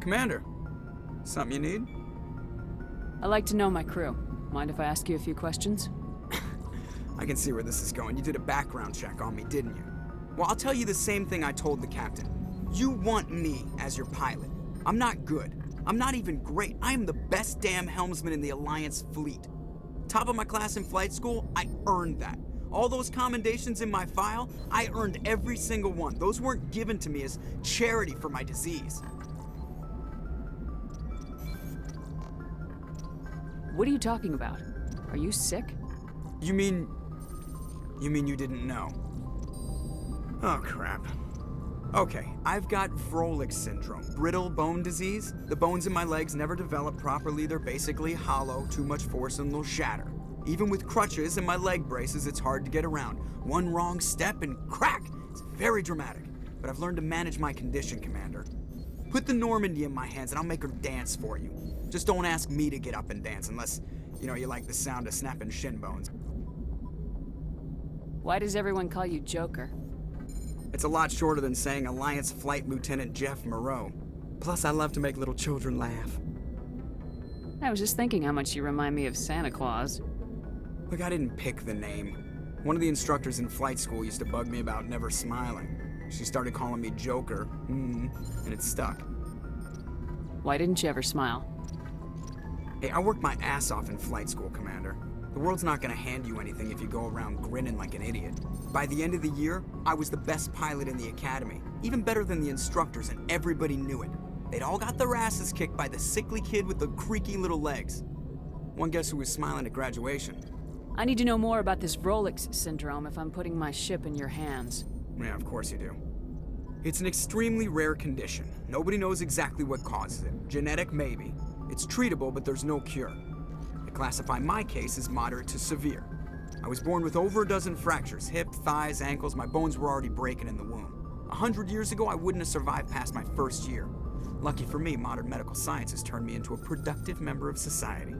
Commander, something you need? I like to know my crew. Mind if I ask you a few questions? I can see where this is going. You did a background check on me, didn't you? Well, I'll tell you the same thing I told the captain. You want me as your pilot. I'm not good. I'm not even great. I am the best damn helmsman in the Alliance fleet. Top of my class in flight school, I earned that. All those commendations in my file, I earned every single one. Those weren't given to me as charity for my disease. What are you talking about? Are you sick? You mean you didn't know? Oh, crap. Okay, I've got Vrolik syndrome, brittle bone disease. The bones in my legs never develop properly. They're basically hollow, too much force and they'll shatter. Even with crutches and my leg braces, it's hard to get around. One wrong step and crack! It's very dramatic. But I've learned to manage my condition, Commander. Put the Normandy in my hands and I'll make her dance for you. Just don't ask me to get up and dance unless, you like the sound of snapping shin bones. Why does everyone call you Joker? It's a lot shorter than saying Alliance Flight Lieutenant Jeff Moreau. Plus, I love to make little children laugh. I was just thinking how much you remind me of Santa Claus. Look, I didn't pick the name. One of the instructors in flight school used to bug me about never smiling. She started calling me Joker, and it stuck. Why didn't you ever smile? Hey, I worked my ass off in flight school, Commander. The world's not gonna hand you anything if you go around grinning like an idiot. By the end of the year, I was the best pilot in the academy, even better than the instructors, and everybody knew it. They'd all got their asses kicked by the sickly kid with the creaky little legs. One guess who was smiling at graduation? I need to know more about this Vrolik syndrome if I'm putting my ship in your hands. Yeah, of course you do. It's an extremely rare condition. Nobody knows exactly what causes it. Genetic, maybe. It's treatable, but there's no cure. I classify my case as moderate to severe. I was born with over a dozen fractures, hip, thighs, ankles. My bones were already breaking in the womb. 100 years ago, I wouldn't have survived past my first year. Lucky for me, modern medical science has turned me into a productive member of society.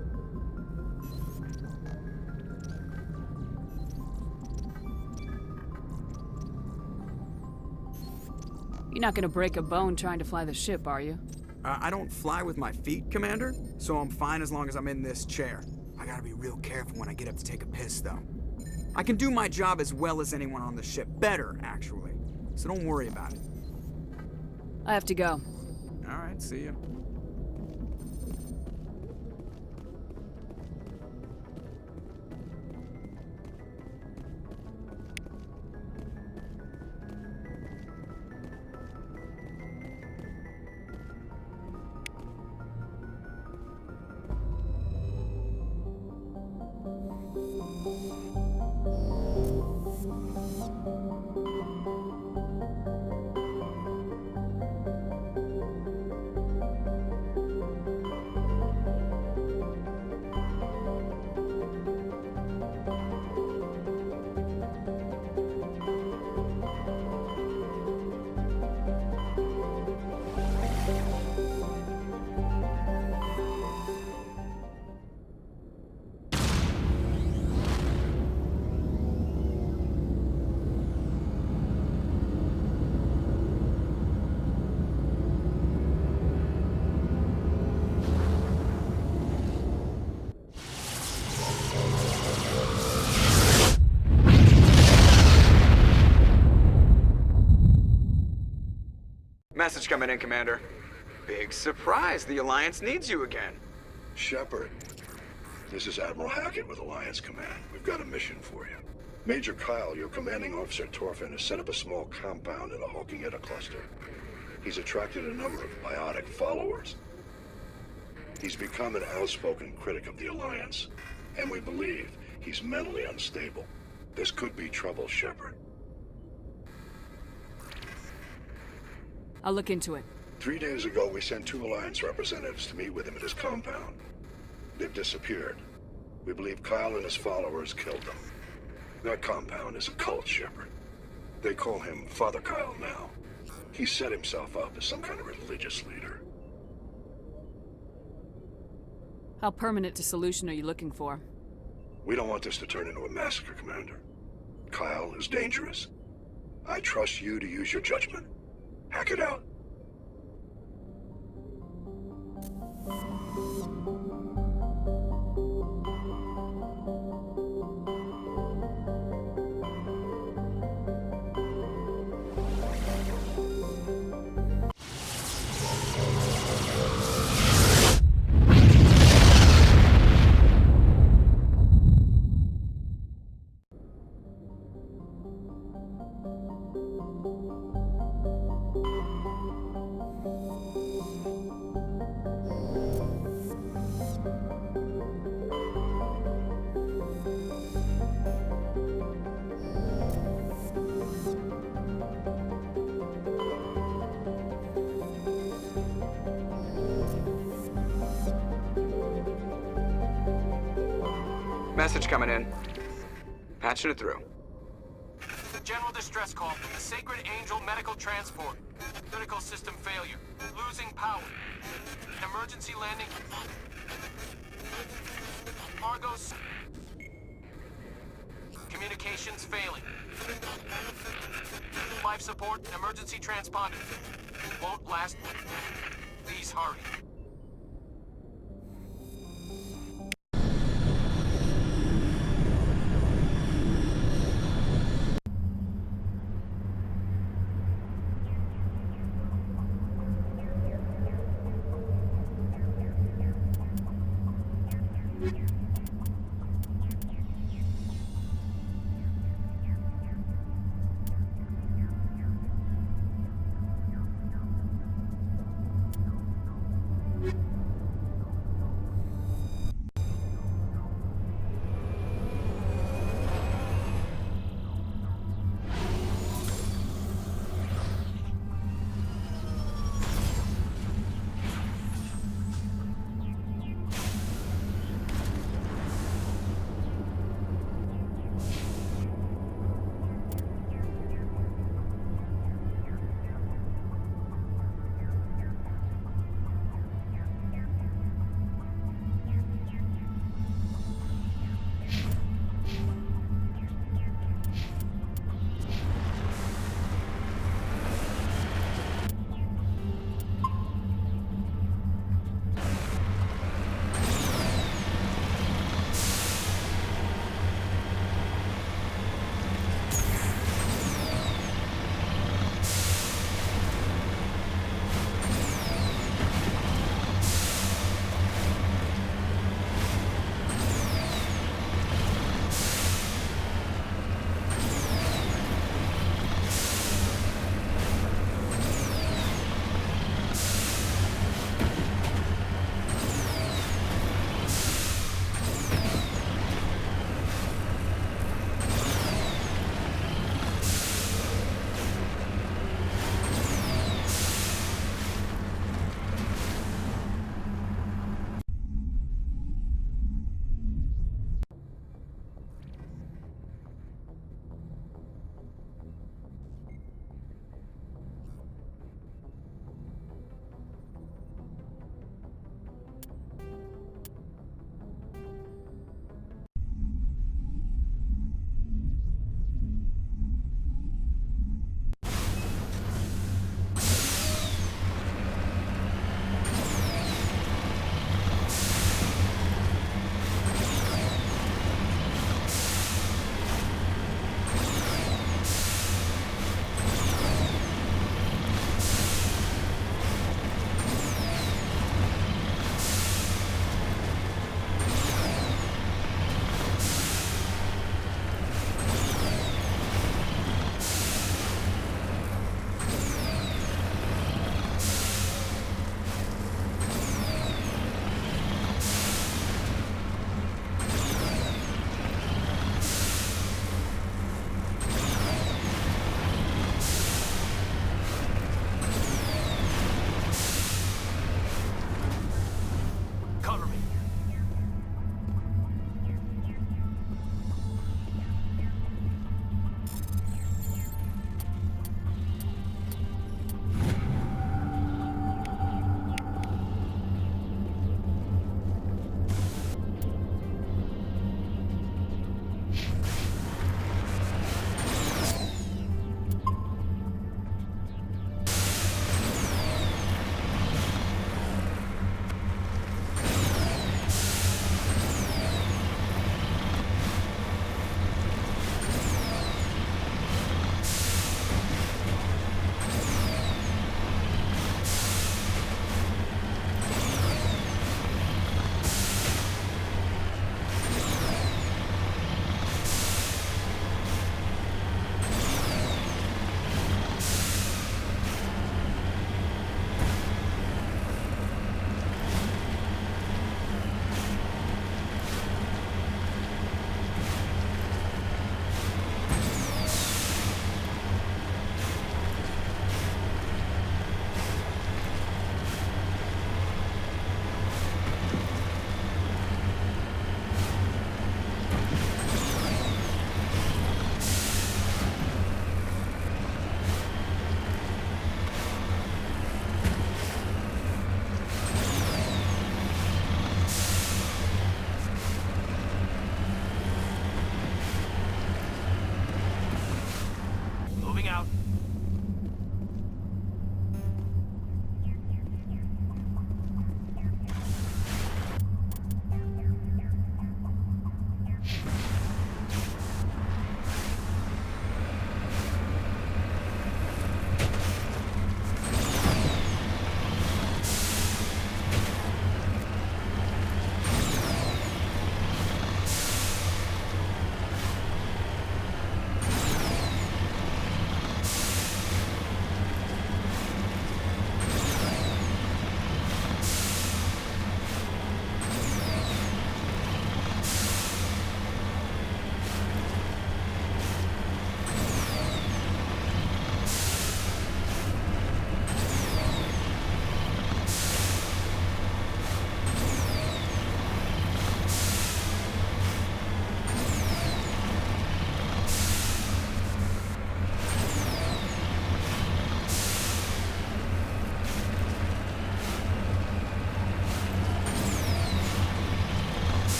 You're not gonna break a bone trying to fly the ship, are you? I don't fly with my feet, Commander, so I'm fine as long as I'm in this chair. I gotta be real careful when I get up to take a piss, though. I can do my job as well as anyone on the ship. Better, actually. So don't worry about it. I have to go. All right, see ya. Message coming in, Commander. Big surprise, the Alliance needs you again. Shepard, this is Admiral Hackett with Alliance Command. We've got a mission for you. Major Kyle, your commanding officer Torfin, has set up a small compound in the Hawking Etta cluster. He's attracted a number of biotic followers. He's become an outspoken critic of the Alliance, and we believe he's mentally unstable. This could be trouble, Shepard. I'll look into it. 3 days ago, we sent 2 Alliance representatives to meet with him at his compound. They've disappeared. We believe Kyle and his followers killed them. That compound is a cult, Shepard. They call him Father Kyle now. He set himself up as some kind of religious leader. How permanent a solution are you looking for? We don't want this to turn into a massacre, Commander. Kyle is dangerous. I trust you to use your judgment. Hack it out. Message coming in. Patching it through. General distress call from the Sacred Angel Medical Transport. Critical system failure. Losing power. Emergency landing. Argos. Communications failing. Life support, emergency transponder. Won't last. Please hurry.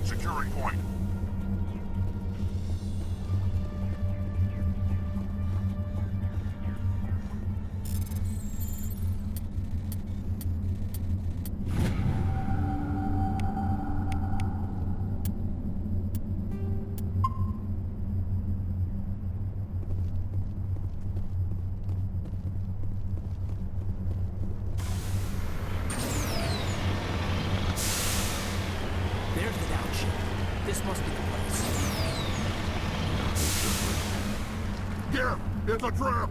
securing point. There's the down ship. This must be the place. Here! It's a trap!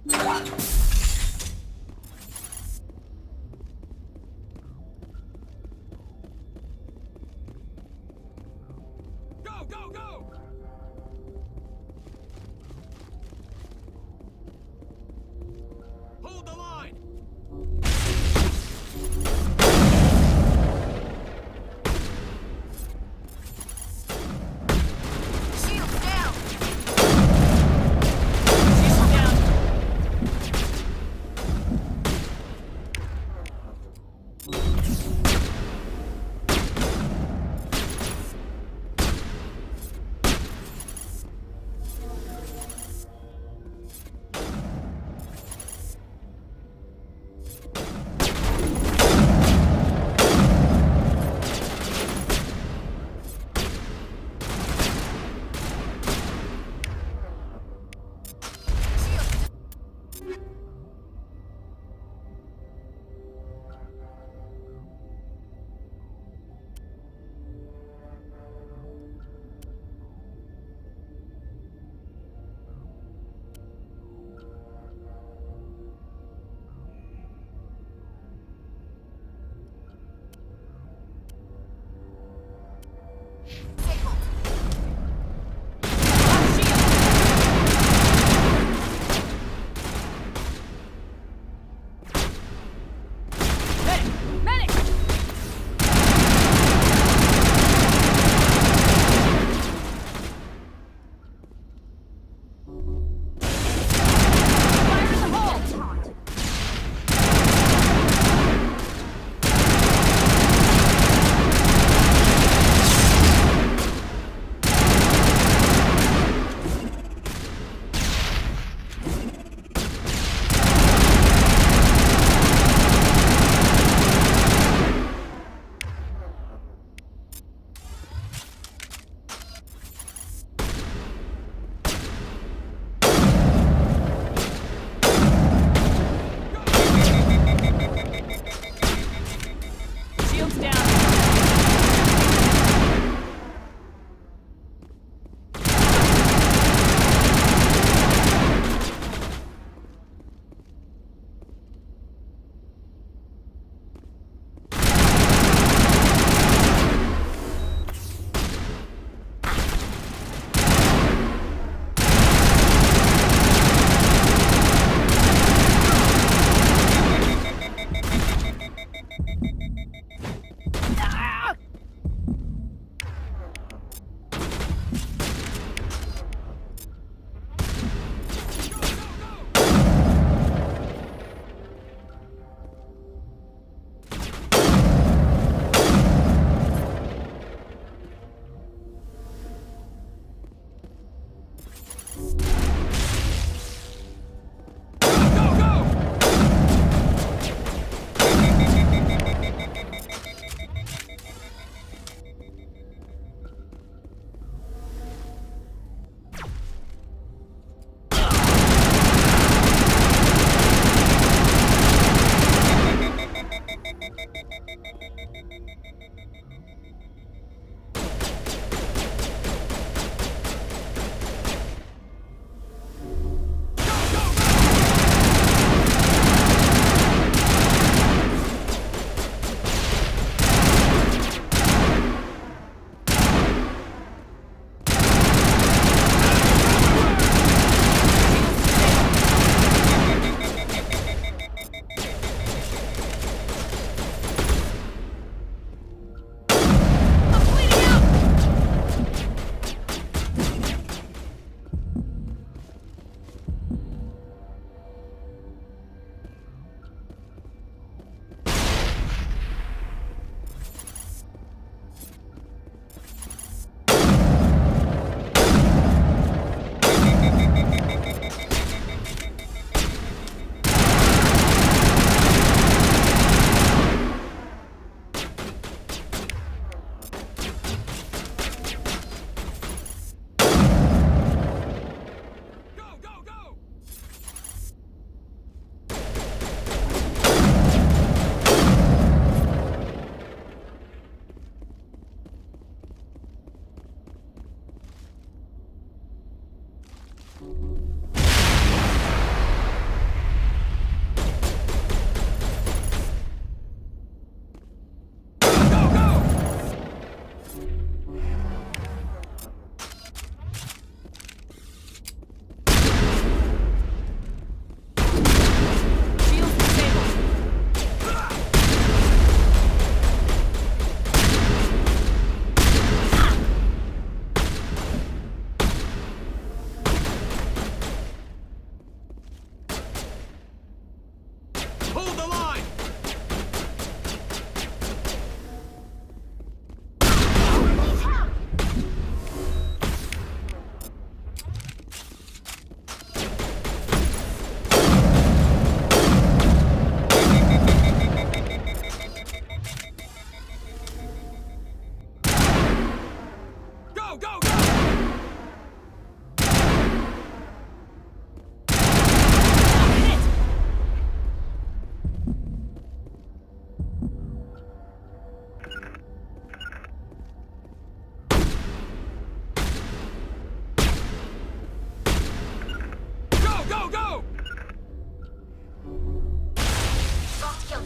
Go, go, go! Hold the line! Shields down! Shields down!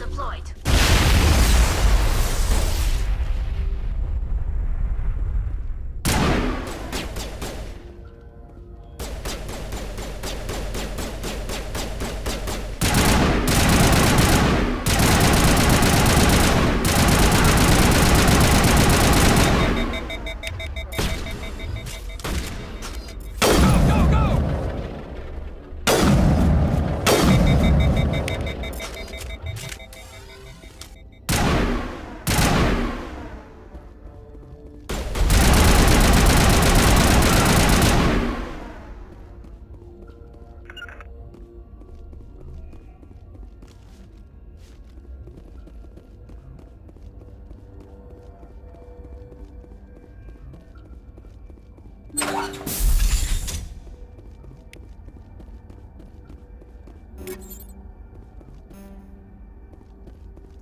deployed.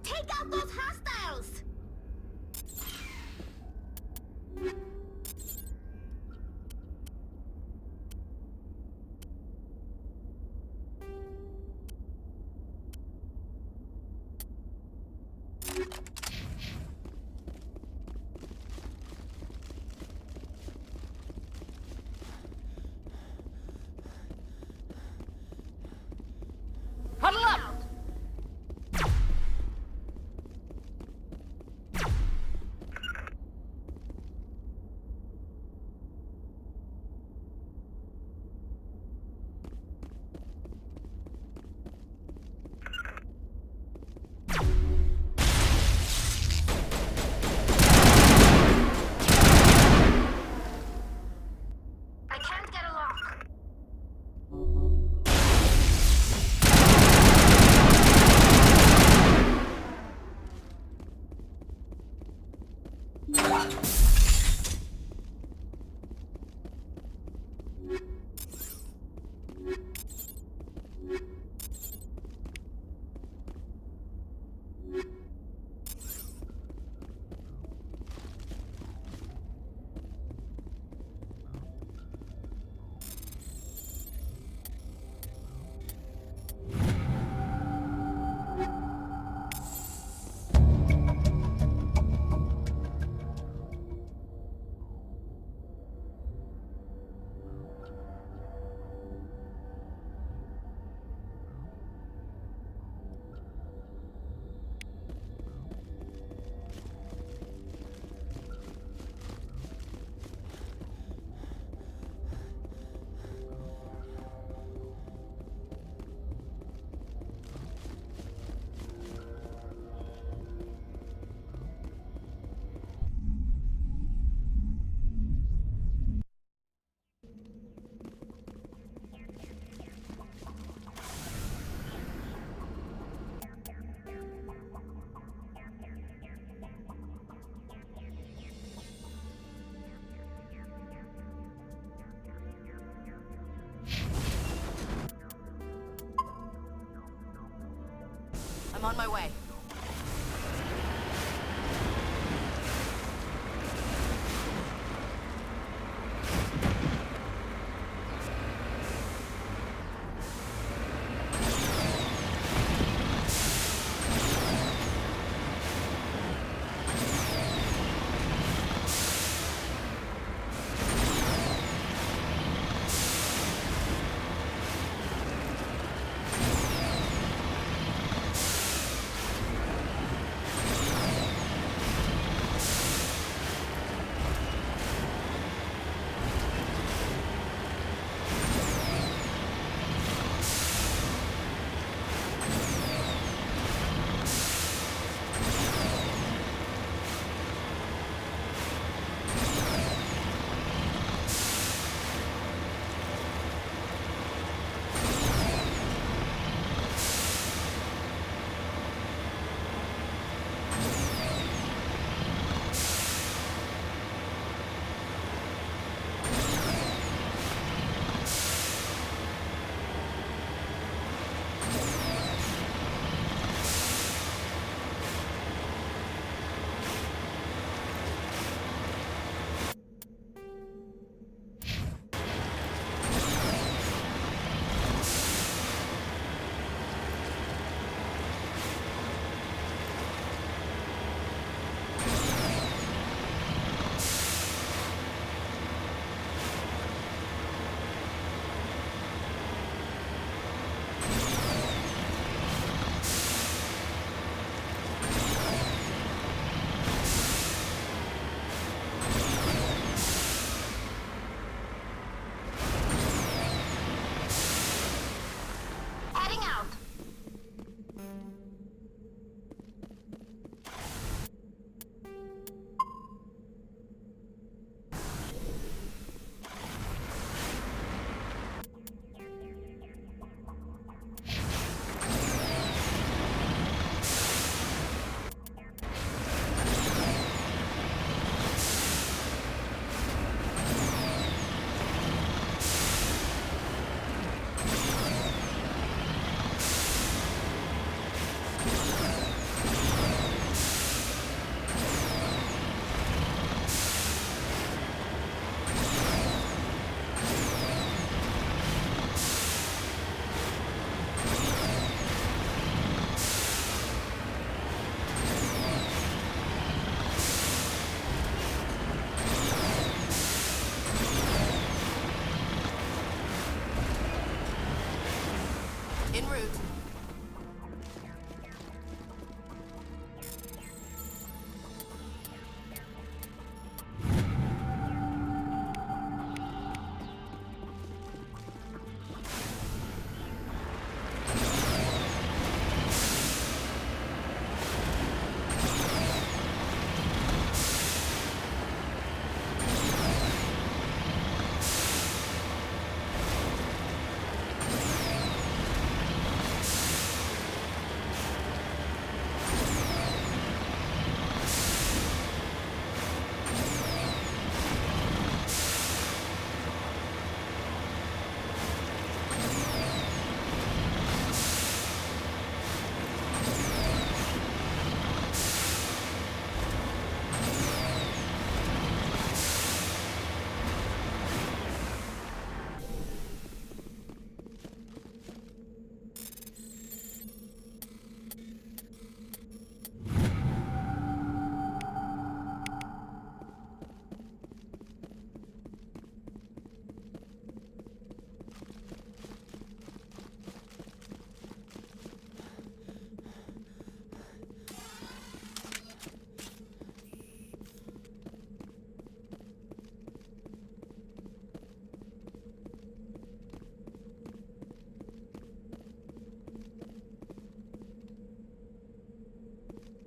Take out those hostiles! Huddle up! I can't get a lock. I'm on my way. route.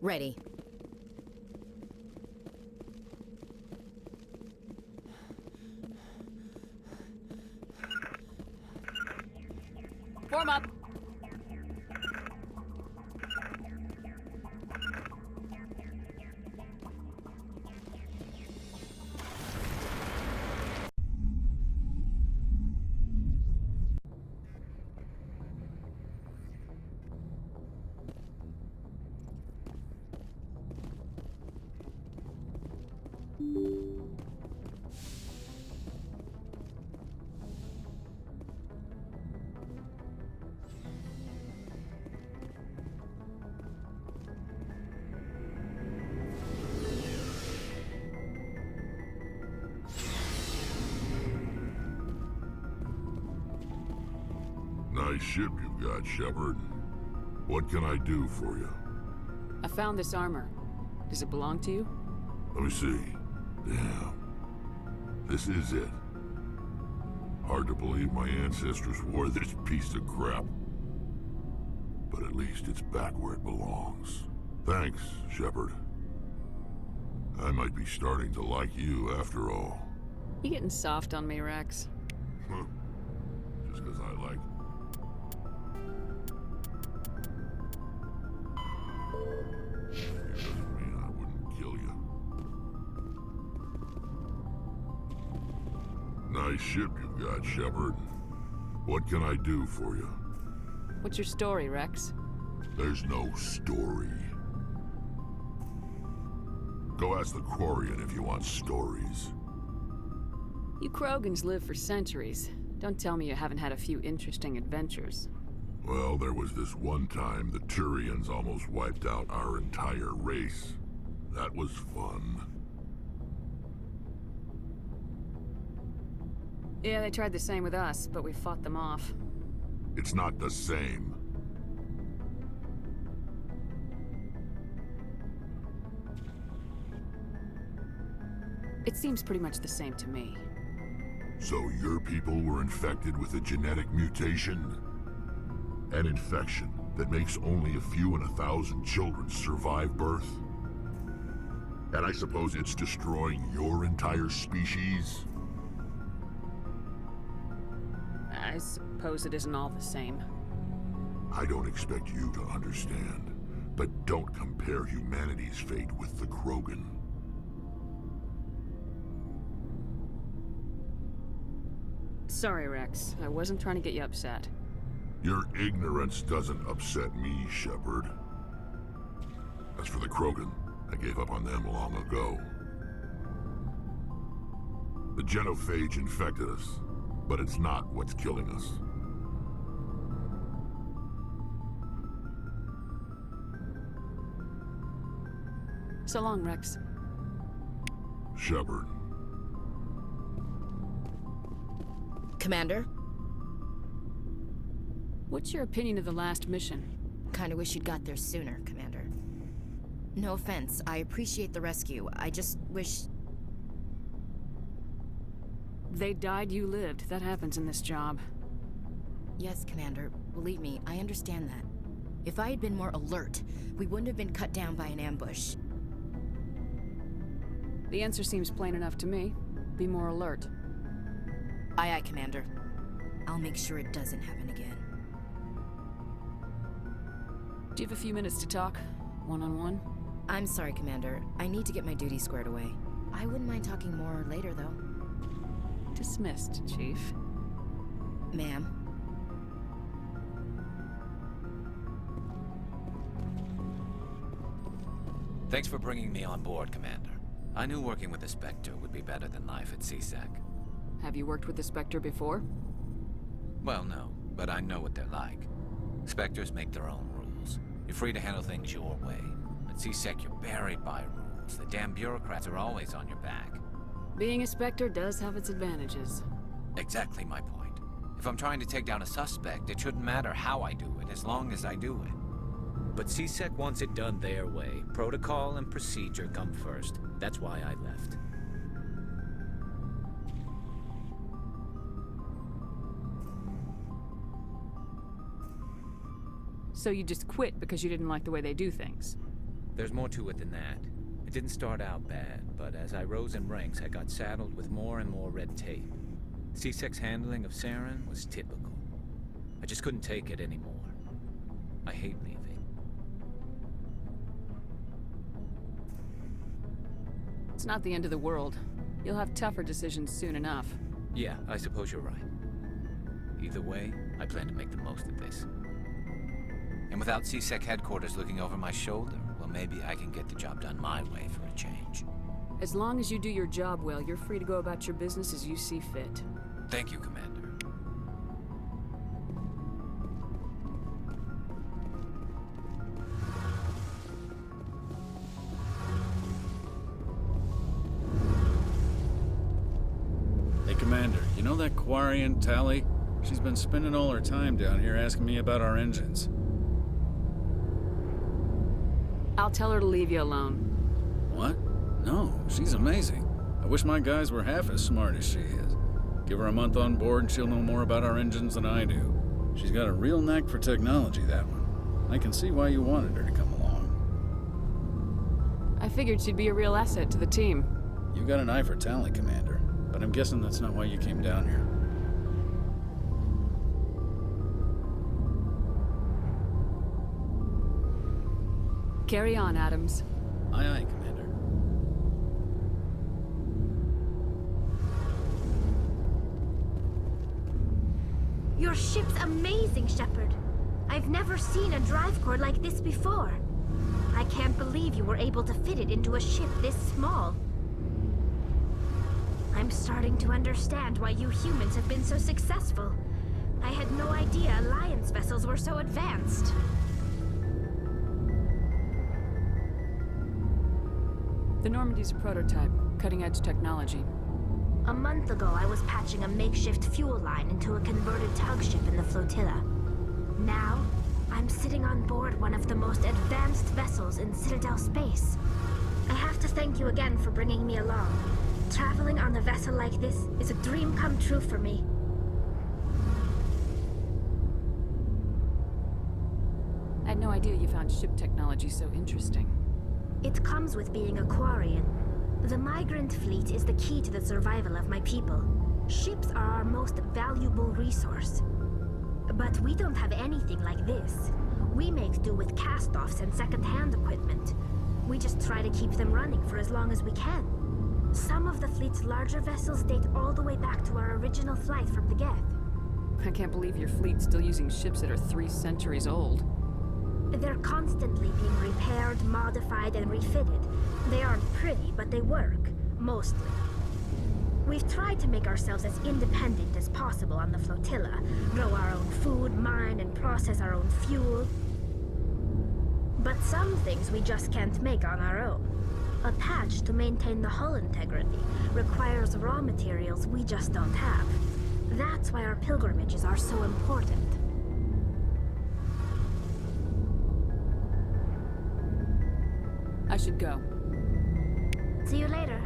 Ready. Form up. Nice ship you've got, Shepard. What can I do for you? I found this armor. Does it belong to you? Let me see. Damn. This is it. Hard to believe my ancestors wore this piece of crap. But at least it's back where it belongs. Thanks, Shepard. I might be starting to like you after all. You getting soft on me, Rex? Just because I like... It doesn't mean I wouldn't kill you. Nice ship you've got, Shepard. What can I do for you? What's your story, Rex? There's no story. Go ask the Quarian if you want stories. You Krogans live for centuries. Don't tell me you haven't had a few interesting adventures. Well, there was this one time the Turians almost wiped out our entire race. That was fun. Yeah, they tried the same with us, but we fought them off. It's not the same. It seems pretty much the same to me. So your people were infected with a genetic mutation? An infection that makes only a few in 1,000 children survive birth? And I suppose it's destroying your entire species? I suppose it isn't all the same. I don't expect you to understand, but don't compare humanity's fate with the Krogan. Sorry, Rex. I wasn't trying to get you upset. Your ignorance doesn't upset me, Shepard. As for the Krogan, I gave up on them long ago. The genophage infected us, but it's not what's killing us. So long, Rex. Shepard. Commander? What's your opinion of the last mission? Kinda wish you'd got there sooner, Commander. No offense, I appreciate the rescue. I just wish... They died, you lived. That happens in this job. Yes, Commander. Believe me, I understand that. If I had been more alert, we wouldn't have been cut down by an ambush. The answer seems plain enough to me. Be more alert. Aye, aye, Commander. I'll make sure it doesn't happen again. Do you have a few minutes to talk? One-on-one? I'm sorry, Commander. I need to get my duty squared away. I wouldn't mind talking more later, though. Dismissed, Chief. Ma'am. Thanks for bringing me on board, Commander. I knew working with the Spectre would be better than life at CSEC. Have you worked with the Spectre before? Well, no, but I know what they're like. Spectres make their own rules. You're free to handle things your way. At CSEC, you're buried by rules. The damn bureaucrats are always on your back. Being a Spectre does have its advantages. Exactly my point. If I'm trying to take down a suspect, it shouldn't matter how I do it, as long as I do it. But CSEC wants it done their way. Protocol and procedure come first. That's why I left. So you just quit because you didn't like the way they do things? There's more to it than that. It didn't start out bad, but as I rose in ranks, I got saddled with more and more red tape. CSEC's handling of Saren was typical. I just couldn't take it anymore. I hate leaving. It's not the end of the world. You'll have tougher decisions soon enough. Yeah, I suppose you're right. Either way, I plan to make the most of this. And without CSEC headquarters looking over my shoulder, well, maybe I can get the job done my way for a change. As long as you do your job well, you're free to go about your business as you see fit. Thank you, Commander. Commander, you know that Quarian, Tally? She's been spending all her time down here asking me about our engines. I'll tell her to leave you alone. What? No, she's amazing. I wish my guys were half as smart as she is. Give her a month on board and she'll know more about our engines than I do. She's got a real knack for technology, that one. I can see why you wanted her to come along. I figured she'd be a real asset to the team. You got an eye for talent, Commander. But I'm guessing that's not why you came down here. Carry on, Adams. Aye, aye, Commander. Your ship's amazing, Shepard. I've never seen a drive core like this before. I can't believe you were able to fit it into a ship this small. I'm starting to understand why you humans have been so successful. I had no idea Alliance vessels were so advanced. The Normandy's a prototype, cutting-edge technology. A month ago, I was patching a makeshift fuel line into a converted tug ship in the flotilla. Now, I'm sitting on board one of the most advanced vessels in Citadel space. I have to thank you again for bringing me along. Traveling on a vessel like this is a dream come true for me. I had no idea you found ship technology so interesting. It comes with being a Quarian. The migrant fleet is the key to the survival of my people. Ships are our most valuable resource. But we don't have anything like this. We make do with cast-offs and second-hand equipment. We just try to keep them running for as long as we can. Some of the fleet's larger vessels date all the way back to our original flight from the Geth. I can't believe your fleet's still using ships that are 3 centuries old. They're constantly being repaired, modified, and refitted. They aren't pretty, but they work. Mostly. We've tried to make ourselves as independent as possible on the flotilla. Grow our own food, mine, and process our own fuel. But some things we just can't make on our own. A patch to maintain the hull integrity requires raw materials we just don't have. That's why our pilgrimages are so important. I should go. See you later.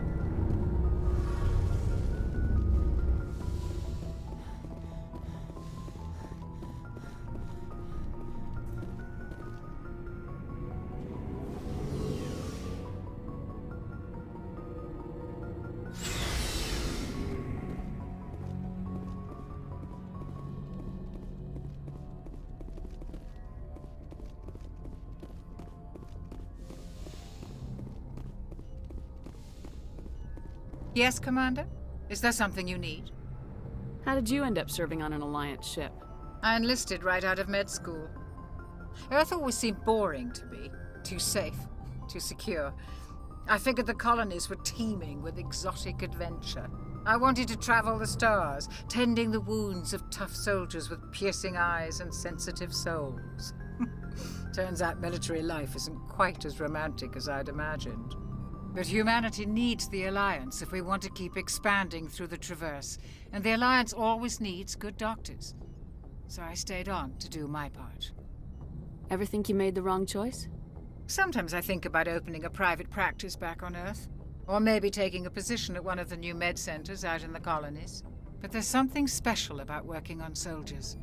Yes, Commander? Is there something you need? How did you end up serving on an Alliance ship? I enlisted right out of med school. Earth always seemed boring to me. Too safe, too secure. I figured the colonies were teeming with exotic adventure. I wanted to travel the stars, tending the wounds of tough soldiers with piercing eyes and sensitive souls. Turns out military life isn't quite as romantic as I'd imagined. But humanity needs the Alliance if we want to keep expanding through the Traverse, and the Alliance always needs good doctors. So I stayed on to do my part. Ever think you made the wrong choice? Sometimes I think about opening a private practice back on Earth, or maybe taking a position at one of the new med centers out in the colonies. But there's something special about working on soldiers.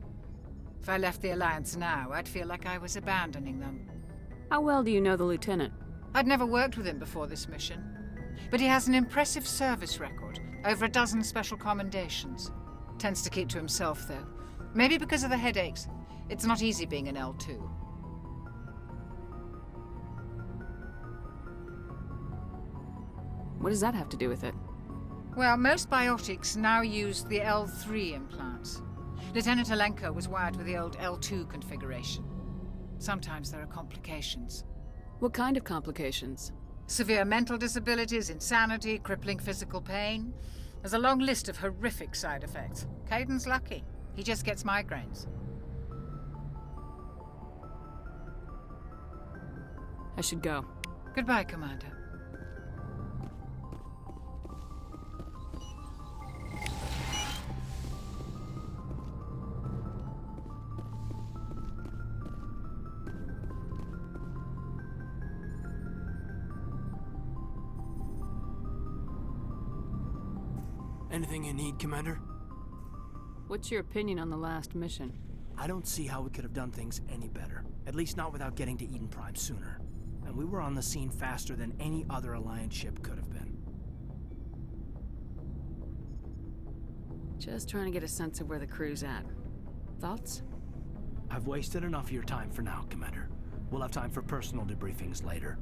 If I left the Alliance now, I'd feel like I was abandoning them. How well do you know the Lieutenant? I'd never worked with him before this mission, but he has an impressive service record, over a dozen special commendations. Tends to keep to himself, though. Maybe because of the headaches. It's not easy being an L2. What does that have to do with it? Well, most biotics now use the L3 implants. Lieutenant Alenko was wired with the old L2 configuration. Sometimes there are complications. What kind of complications? Severe mental disabilities, insanity, crippling physical pain. There's a long list of horrific side effects. Caden's lucky. He just gets migraines. I should go. Goodbye, Commander. Anything you need, Commander? What's your opinion on the last mission? I don't see how we could have done things any better. At least not without getting to Eden Prime sooner. And we were on the scene faster than any other Alliance ship could have been. Just trying to get a sense of where the crew's at. Thoughts? I've wasted enough of your time for now, Commander. We'll have time for personal debriefings later.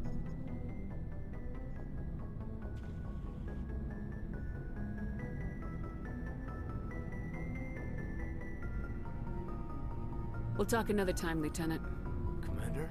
We'll talk another time, Lieutenant. Commander?